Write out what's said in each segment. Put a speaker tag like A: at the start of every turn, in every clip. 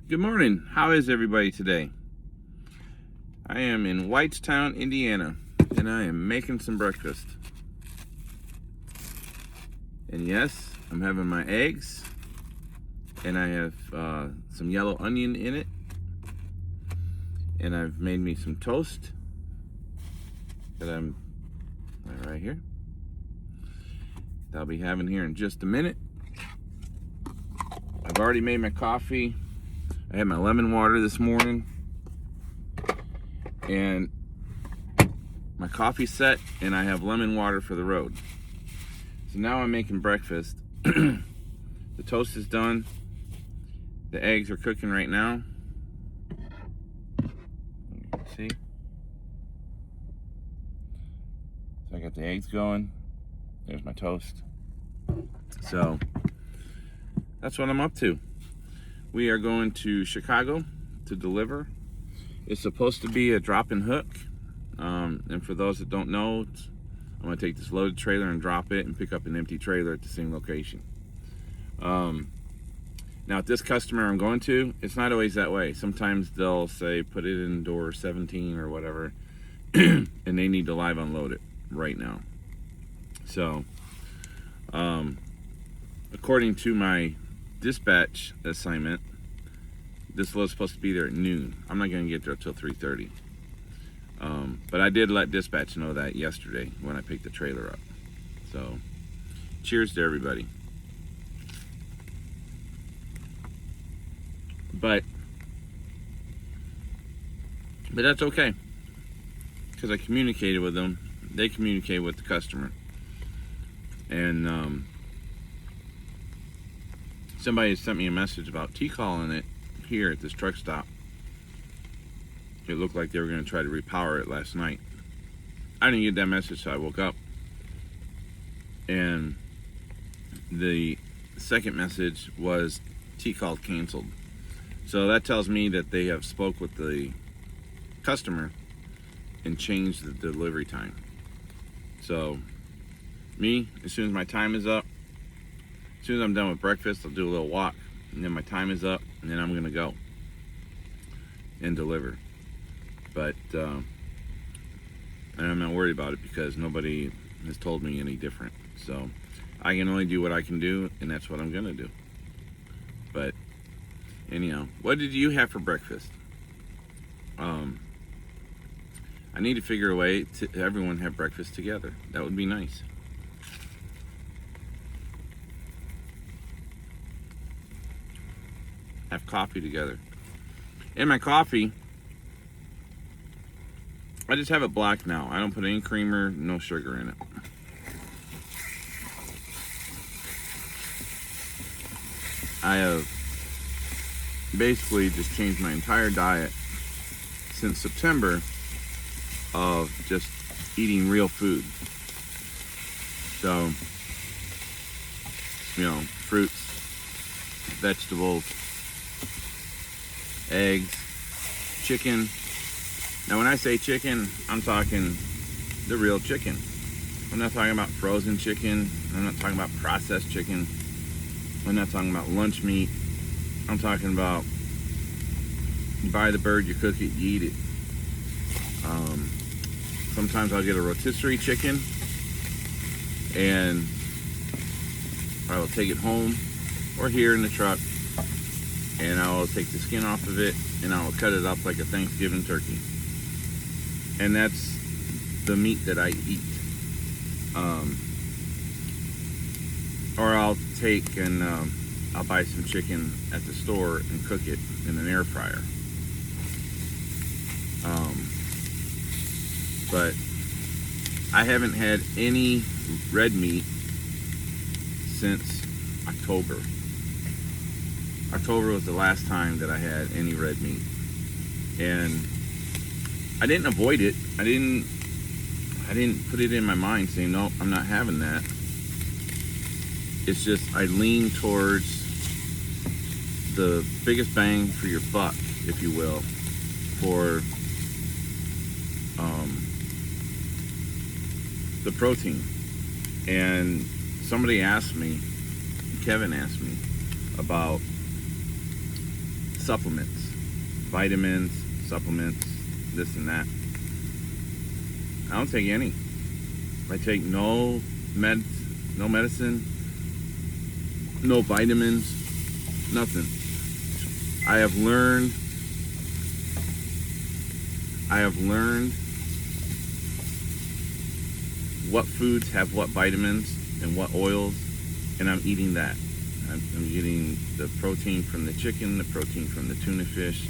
A: Good morning. How is everybody today? I am in Whitestown, Indiana, and I am making some breakfast. And yes, I'm having my eggs, and I have some yellow onion in it, and I've made me some toast that I'm right here. That I'll be having here in just a minute. I've already made my coffee. I had my lemon water this morning, and my coffee's set, and I have lemon water for the road. So now I'm making breakfast. The toast is done. The eggs are cooking right now. You can see. So I got the eggs going. There's my toast. So that's what I'm up to. We are going to Chicago to deliver. It's supposed to be a drop-in hook. And for those that don't know, I'm going to take this loaded trailer and drop it and pick up an empty trailer at the same location. Now at this customer I'm going to, it's not always that way. Sometimes they'll say put it in door 17 or whatever, and they need to live unload it right now. So according to my dispatch assignment, this was supposed to be there at noon. I'm not going to get there till 3:30. But I did let dispatch know that yesterday when I picked the trailer up. So cheers to everybody. But that's okay, because I communicated with them. They communicated with the customer, and somebody sent me a message about T-calling it here at this truck stop. It looked like they were going to try to repower it last night. I didn't get that message, so I woke up, and the second message was T-call canceled. So that tells me that they have spoke with the customer and changed the delivery time. So me, as soon as my time is up, as soon as I'm done with breakfast, I'll do a little walk, and then my time is up, and then I'm gonna go and deliver. But and I'm not worried about it because nobody has told me any different. So I can only do what I can do, and that's what I'm gonna do. But anyhow, what did you have for breakfast? I need to figure a way to everyone have breakfast together. That would be nice. Have coffee together. In my coffee, I just have it black now. I don't put any creamer, no sugar in it. I have basically just changed my entire diet since September of just eating real food. So, fruits, vegetables, eggs, chicken. Now when I say chicken, I'm talking the real chicken. I'm not talking about frozen chicken. I'm not talking about processed chicken. I'm not talking about lunch meat. I'm talking about you buy the bird, you cook it, you eat it. Sometimes I'll get a rotisserie chicken and I will take it home or here in the truck, and I will take the skin off of it and I will cut it up like a Thanksgiving turkey. And that's the meat that I eat. Or I'll take and I'll buy some chicken at the store and cook it in an air fryer. But I haven't had any red meat since October. October was the last time that I had any red meat. And I didn't avoid it. I didn't put it in my mind saying, no, I'm not having that. It's just I lean towards the biggest bang for your buck, if you will, for the protein. And somebody asked me, Kevin asked me about supplements, vitamins, supplements, this and that. I don't take any. I take no medicine, no vitamins, nothing. I have learned what foods have what vitamins and what oils, and I'm eating that. I'm getting the protein from the chicken, the protein from the tuna fish,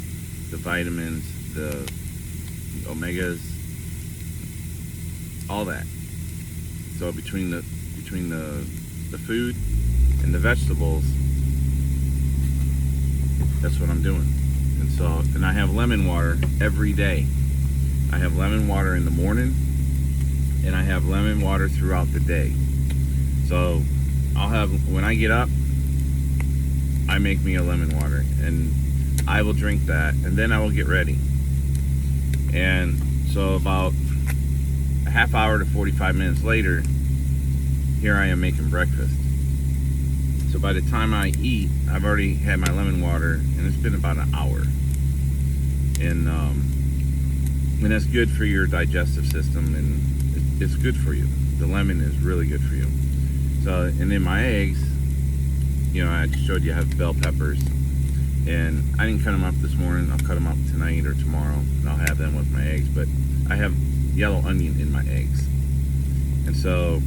A: the vitamins, the omegas, all that. So between the food and the vegetables, that's what I'm doing. And I have lemon water every day. I have lemon water in the morning, and I have lemon water throughout the day. So I'll have, when I get up, I make me a lemon water, and I will drink that, and then I will get ready. And so about a half hour to 45 minutes later, here I am making breakfast. So by the time I eat, I've already had my lemon water, and it's been about an hour. And that's good for your digestive system, and it's good for you. The lemon is really good for you. So, and then my eggs, I showed you I have bell peppers, and I didn't cut them up this morning. I'll cut them up tonight or tomorrow, and I'll have them with my eggs. But I have yellow onion in my eggs, and so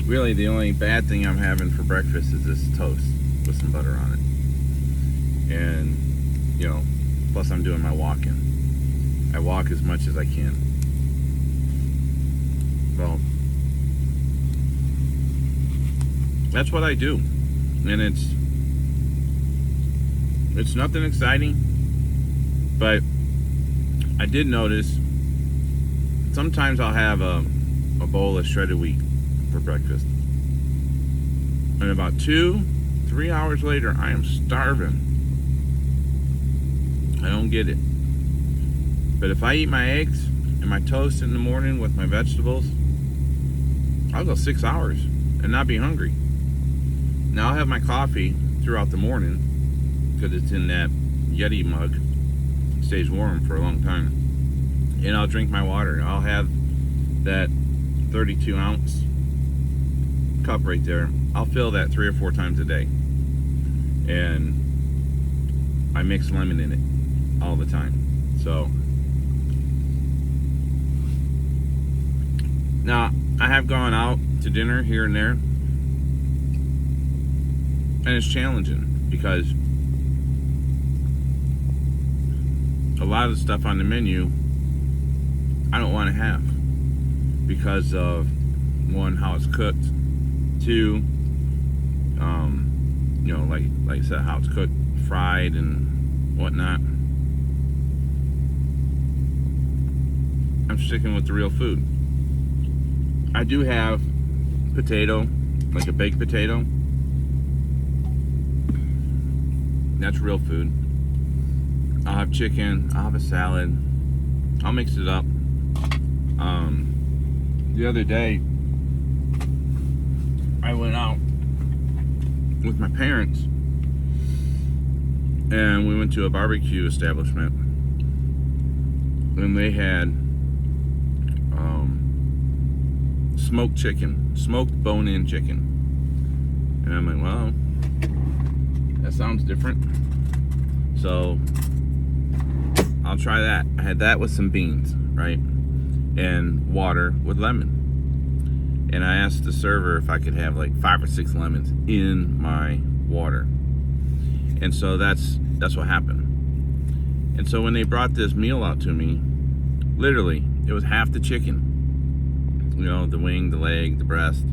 A: really the only bad thing I'm having for breakfast is this toast with some butter on it. And plus I'm doing my walking. I walk as much as I can. Well, that's what I do. And it's nothing exciting, but I did notice sometimes I'll have a bowl of shredded wheat for breakfast, and about 2-3 hours later I am starving. I don't get it. But if I eat my eggs and my toast in the morning with my vegetables, I'll go 6 hours and not be hungry. Now I'll have my coffee throughout the morning because it's in that Yeti mug. It stays warm for a long time. And I'll drink my water. I'll have that 32 ounce cup right there. I'll fill that 3 or 4 times a day. And I mix lemon in it all the time. So now I have gone out to dinner here and there, and it's challenging because a lot of the stuff on the menu I don't want to have because of, one, how it's cooked, 2, like I said, how it's cooked, fried and whatnot. I'm sticking with the real food. I do have potato, like a baked potato. That's real food. I'll have chicken, I'll have a salad. I'll mix it up. The other day, I went out with my parents, and we went to a barbecue establishment, and they had smoked chicken, smoked bone-in chicken. And I'm like, well, that sounds different. So I'll try that. I had that with some beans, right? And water with lemon. And I asked the server if I could have like 5 or 6 lemons in my water. And so that's what happened. And so when they brought this meal out to me, literally, it was half the chicken. The wing, the leg, the breast.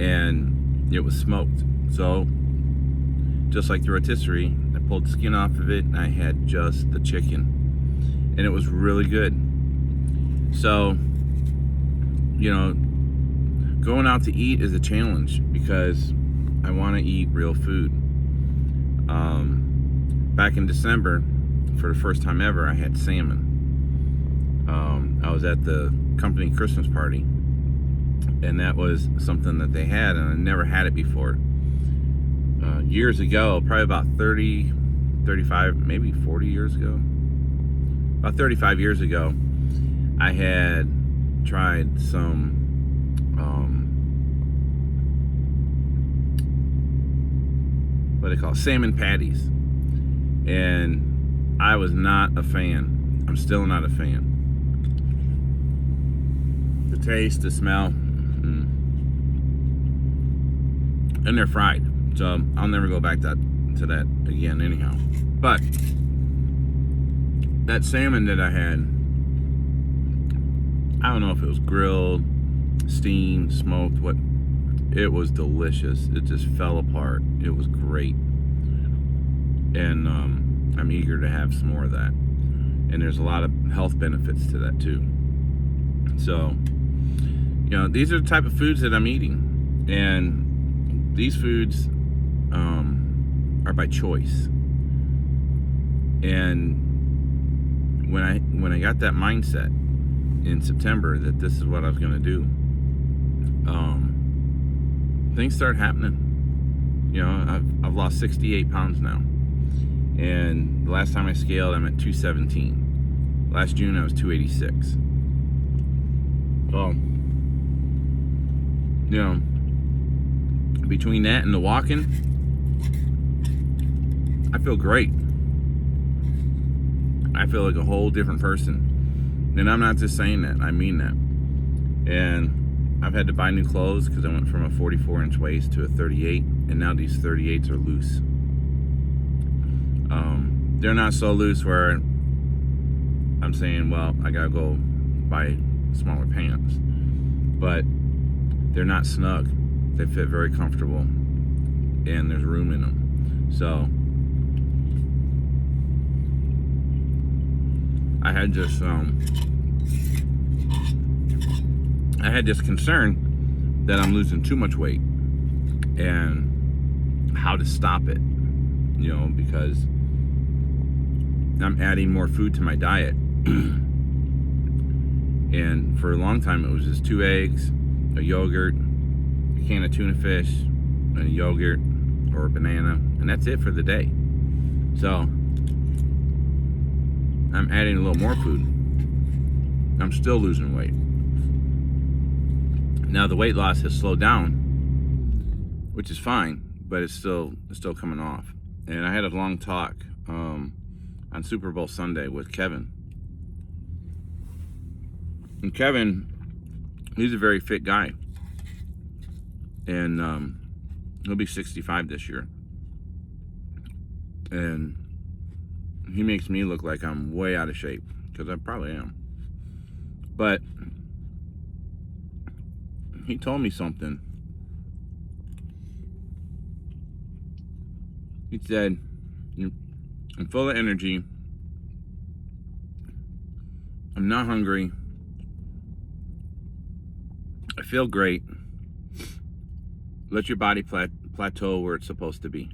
A: And it was smoked. So, just like the rotisserie, I pulled the skin off of it and I had just the chicken. And it was really good. So, going out to eat is a challenge because I want to eat real food. Back in December, for the first time ever, I had salmon. I was at the company Christmas party, and that was something that they had, and I never had it before. Years ago, probably about 30 35, maybe 40 years ago. About 35 years ago, I had tried some what they call salmon patties, and I was not a fan. I'm still not a fan. The taste, the smell, and they're fried, so I'll never go back to that again anyhow. But that salmon that I had, I don't know if it was grilled, steamed, smoked, what, it was delicious. It just fell apart. It was great. And I'm eager to have some more of that. And there's a lot of health benefits to that too. So, you know, these are the type of foods that I'm eating. And these foods are by choice. And when I got that mindset in September that this is what I was going to do, things started happening. You know, I've lost 68 pounds now, and the last time I scaled, I'm at 217. Last June, I was 286. So, you know, between that and the walking, I feel great. I feel like a whole different person. And I'm not just saying that, I mean that. And I've had to buy new clothes because I went from a 44-inch waist to a 38, and now these 38s are loose. They're not so loose where I'm saying, well, I gotta go buy smaller pants. But they're not snug. They fit very comfortable, and there's room in them. So I had this concern that I'm losing too much weight and how to stop it, you know, because I'm adding more food to my diet. And for a long time it was just 2 eggs, a yogurt, a can of tuna fish, and a yogurt or a banana, and that's it for the day. So I'm adding a little more food. I'm still losing weight. Now the weight loss has slowed down, which is fine, but it's still coming off. And I had a long talk on Super Bowl Sunday with Kevin. And Kevin, he's a very fit guy, and he'll be 65 this year. And he makes me look like I'm way out of shape, because I probably am. But he told me something. He said, I'm full of energy. I'm not hungry. I feel great. Let your body plateau where it's supposed to be.